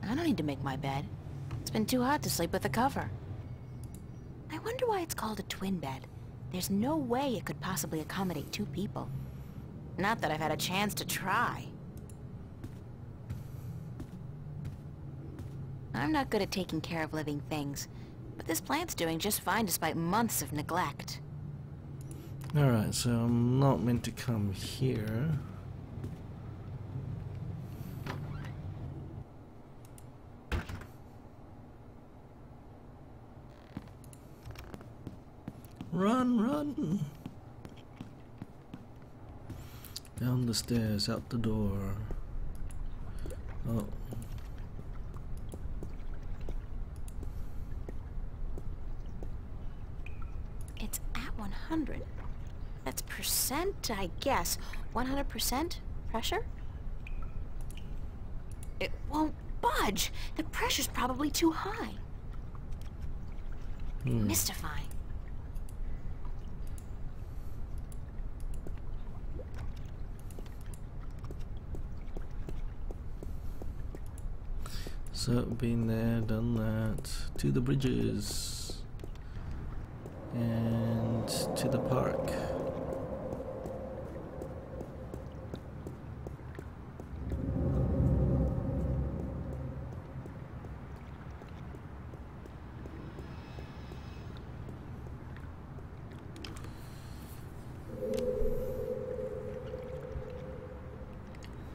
I don't need to make my bed. It's been too hot to sleep with a cover. I wonder why it's called a twin bed. There's no way it could possibly accommodate 2 people. Not that I've had a chance to try. I'm not good at taking care of living things, but this plant's doing just fine despite months of neglect. Alright, so I'm not meant to come here. Run, run! Down the stairs, out the door. Oh. 100. That's percent, I guess. 100% pressure? It won't budge. The pressure's probably too high. Mystifying. So, been there, done that. To the bridges. And to the park.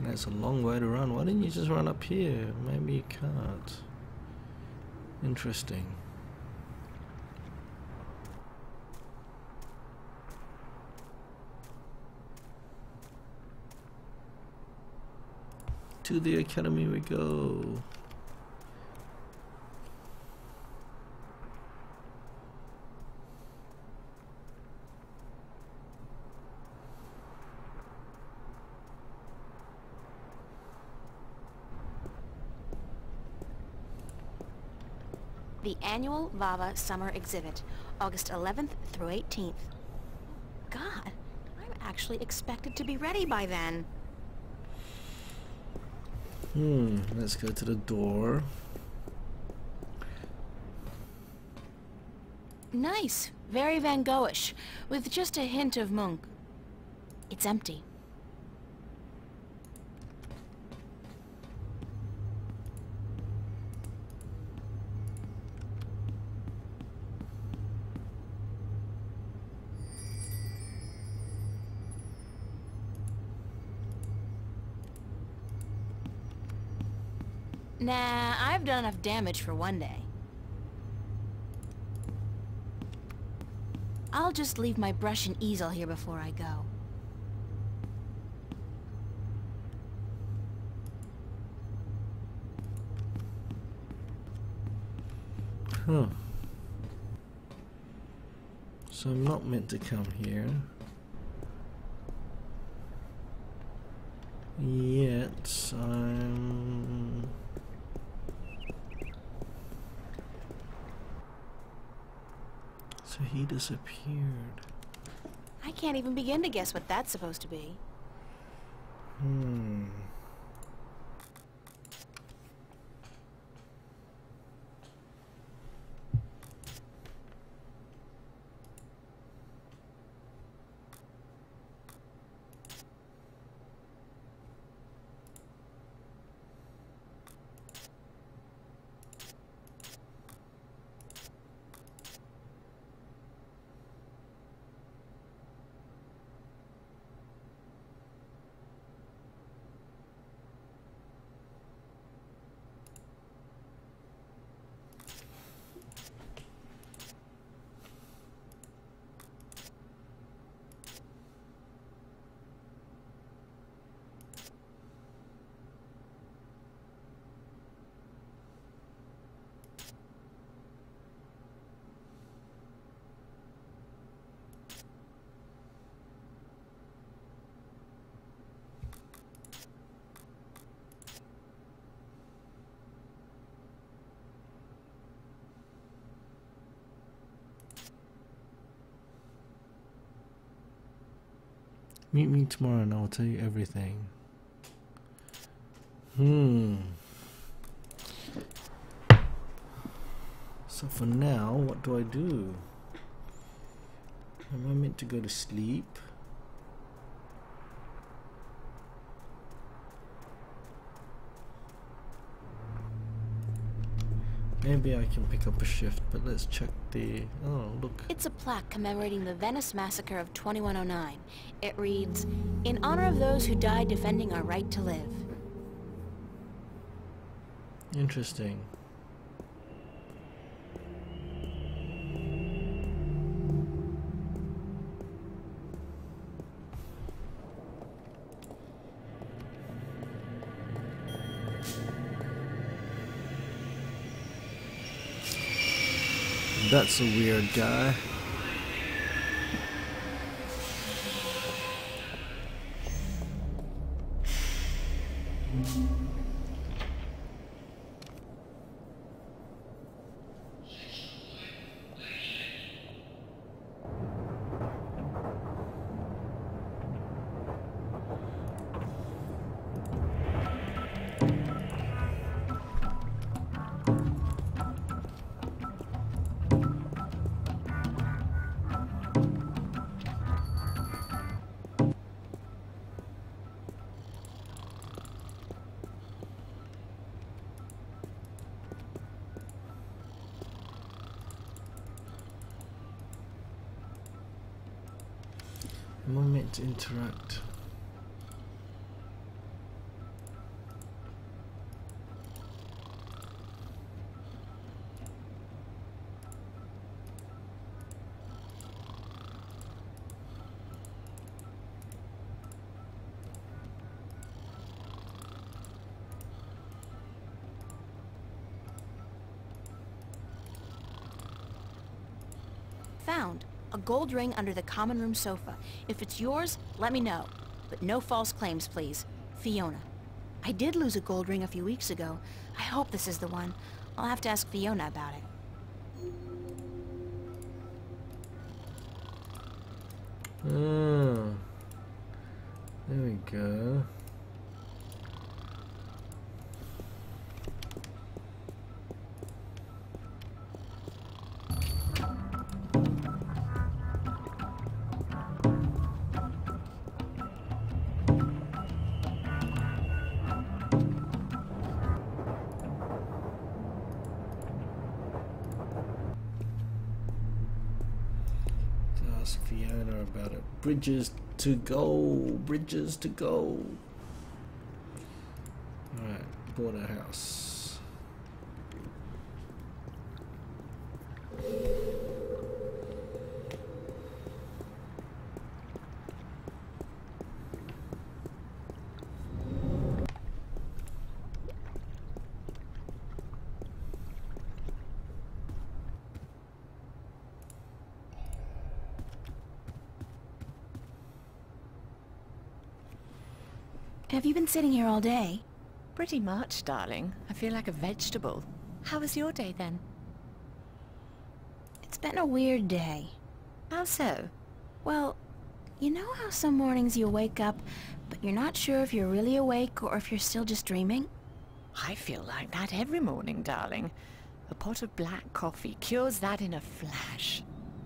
That's a long way to run. Why didn't you just run up here? Maybe you can't. Interesting. To the academy we go. The annual VAVA Summer Exhibit, August 11th through 18th. God, I'm actually expected to be ready by then. Let's go to the door. Nice, very Van Goghish, with just a hint of Munch. It's empty. Nah, I've done enough damage for one day. I'll just leave my brush and easel here before I go. Huh. So I'm not meant to come here. Yet I'm... So he disappeared. I can't even begin to guess what that's supposed to be. Meet me tomorrow and I'll tell you everything. So for now, what do I do? Am I meant to go to sleep? Maybe I can pick up a shift, but let's check the... Oh, look. It's a plaque commemorating the Venice massacre of 2109. It reads, "In honor of those who died defending our right to live." Interesting. That's a weird guy. Am I meant to interact? Found a gold ring under the common room sofa. If it's yours, let me know. But no false claims, please. Fiona. I did lose a gold ring a few weeks ago. I hope this is the one. I'll have to ask Fiona about it. Oh, there we go. Ask Fiona about it. Bridges to go. Bridges to go. Alright, bought a house. Have you been sitting here all day? Pretty much, darling. I feel like a vegetable. How was your day then? It's been a weird day. How so? Well, you know how some mornings you wake up, but you're not sure if you're really awake or if you're still just dreaming? I feel like that every morning, darling. A pot of black coffee cures that in a flash.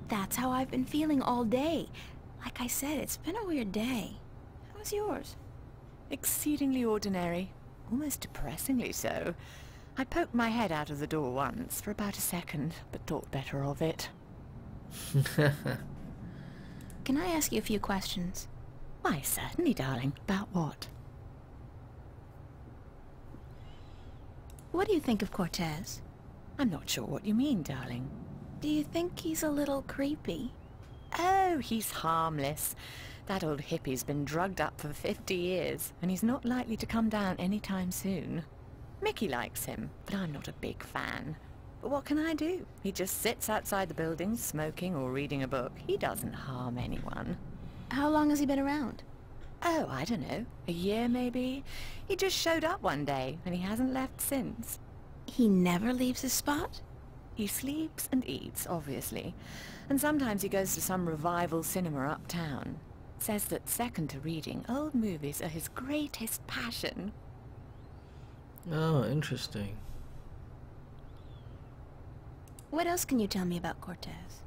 That's how I've been feeling all day. Like I said, it's been a weird day. How was yours? Exceedingly ordinary. Almost depressingly so. I poked my head out of the door once, for about a second, but thought better of it. Can I ask you a few questions? Why, certainly, darling. About what? What do you think of Cortez? I'm not sure what you mean, darling. Do you think he's a little creepy? Oh, he's harmless. That old hippie's been drugged up for 50 years, and he's not likely to come down anytime soon. Mickey likes him, but I'm not a big fan. But what can I do? He just sits outside the building, smoking or reading a book. He doesn't harm anyone. How long has he been around? Oh, I don't know. A year, maybe? He just showed up one day, and he hasn't left since. He never leaves his spot? He sleeps and eats, obviously. And sometimes he goes to some revival cinema uptown. Says that second to reading, old movies are his greatest passion. Oh, interesting. What else can you tell me about Cortez?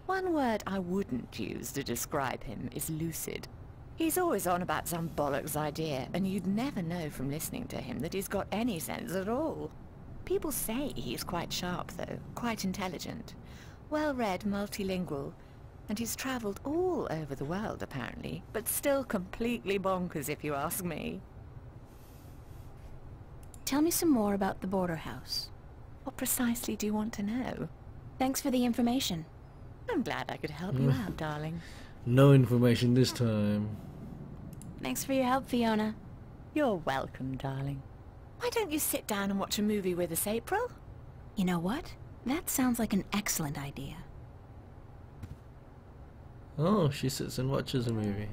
One word I wouldn't use to describe him is lucid. He's always on about some bollocks idea, and you'd never know from listening to him that he's got any sense at all. People say he's quite sharp, though, quite intelligent. Well-read, multilingual, and he's travelled all over the world, apparently, but still completely bonkers, if you ask me. Tell me some more about the border house. What precisely do you want to know? Thanks for the information. I'm glad I could help you out, darling. No information this time. Thanks for your help, Fiona. You're welcome, darling. Why don't you sit down and watch a movie with us, April? You know what? That sounds like an excellent idea. Oh, she sits and watches a movie.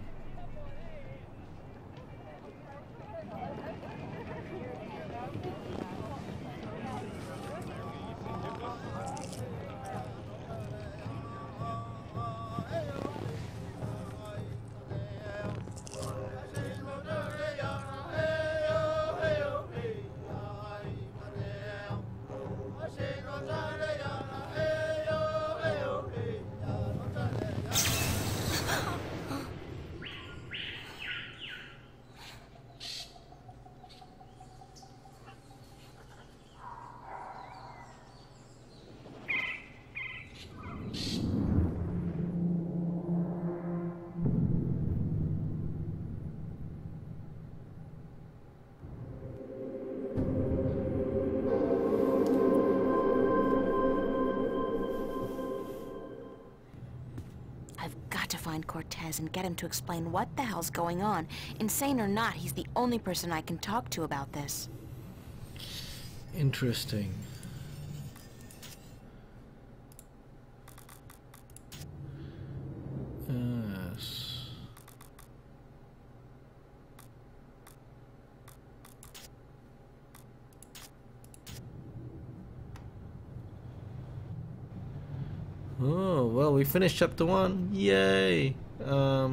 Cortez and get him to explain what the hell's going on. Insane or not, he's the only person I can talk to about this. Interesting. Yes. Oh, well, we finished chapter 1. Yay! I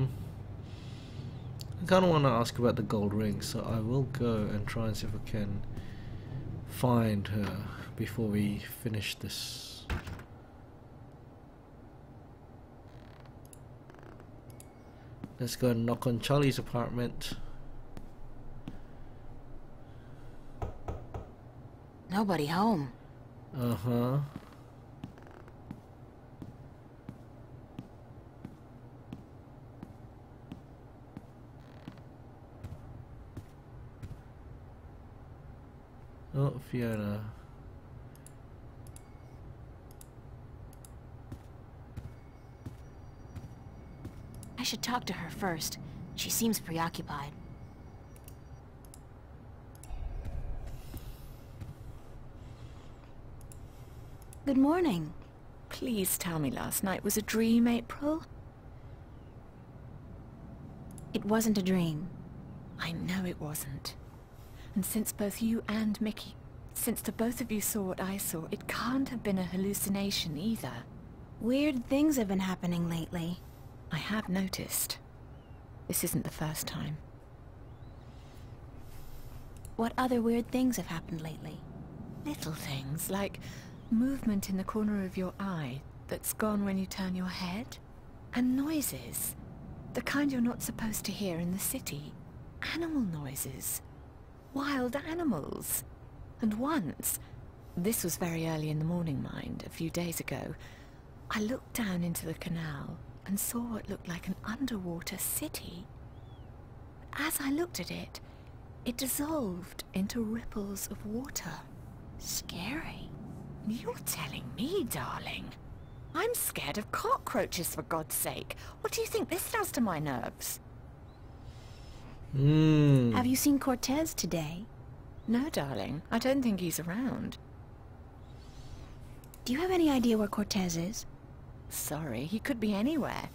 kind of want to ask about the gold ring, so I will go and try and see if I can find her before we finish this. Let's go and knock on Charlie's apartment. Nobody home. Uh-huh. Oh, Fiona. I should talk to her first. She seems preoccupied. Good morning. Please tell me last night was a dream, April? It wasn't a dream. I know it wasn't. And since both you and Mickey, since the both of you saw what I saw, it can't have been a hallucination either. Weird things have been happening lately. I have noticed. This isn't the first time. What other weird things have happened lately? Little things, like movement in the corner of your eye that's gone when you turn your head. And noises. The kind you're not supposed to hear in the city. Animal noises. Wild animals. And once, this was very early in the morning, mind, a few days ago, I looked down into the canal and saw what looked like an underwater city. As I looked at it, it dissolved into ripples of water. Scary. You're telling me, darling. I'm scared of cockroaches, for God's sake. What do you think this does to my nerves? Have you seen Cortez today? No, darling. I don't think he's around. Do you have any idea where Cortez is? Sorry, he could be anywhere.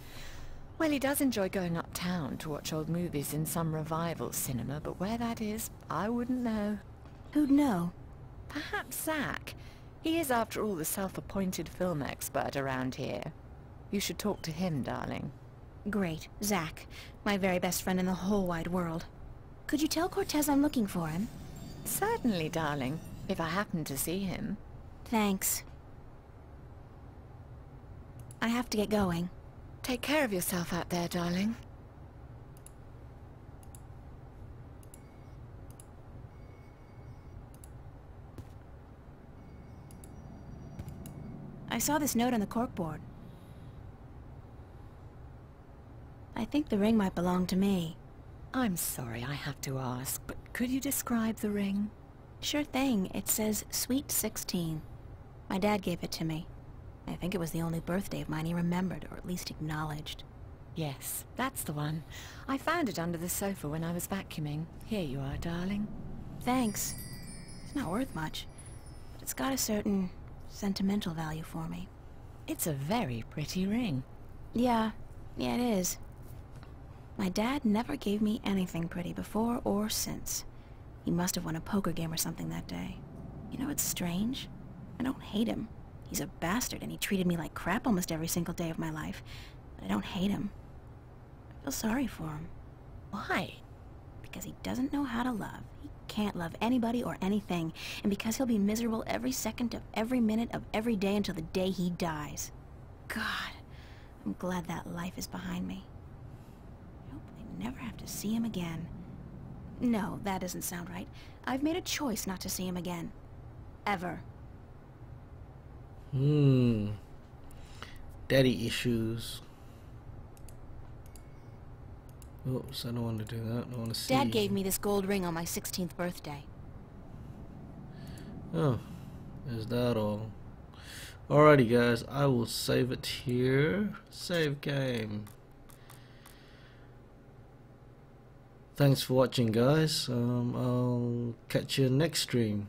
Well, he does enjoy going uptown to watch old movies in some revival cinema, but where that is, I wouldn't know. Who'd know? Perhaps Zach. He is, after all, the self-appointed film expert around here. You should talk to him, darling. Great. Zach. My very best friend in the whole wide world. Could you tell Cortez I'm looking for him? Certainly, darling, if I happen to see him. Thanks. I have to get going. Take care of yourself out there, darling. I saw this note on the corkboard. I think the ring might belong to me. I'm sorry I have to ask, but could you describe the ring? Sure thing. It says Sweet 16. My dad gave it to me. I think it was the only birthday of mine he remembered, or at least acknowledged. Yes, that's the one. I found it under the sofa when I was vacuuming. Here you are, darling. Thanks. It's not worth much, but it's got a certain sentimental value for me. It's a very pretty ring. Yeah, it is. My dad never gave me anything pretty before or since. He must have won a poker game or something that day. You know, it's strange. I don't hate him. He's a bastard and he treated me like crap almost every single day of my life. But I don't hate him. I feel sorry for him. Why? Because he doesn't know how to love. He can't love anybody or anything. And because he'll be miserable every second of every minute of every day until the day he dies. God, I'm glad that life is behind me. I hope I never have to see him again. No, that doesn't sound right. I've made a choice not to see him again. Ever. Daddy issues. Oops, I don't want to do that. I want to see. Dad gave me this gold ring on my 16th birthday. Oh, is that all? Alrighty guys, I will save it here. Save game. Thanks for watching, guys. I'll catch you next stream.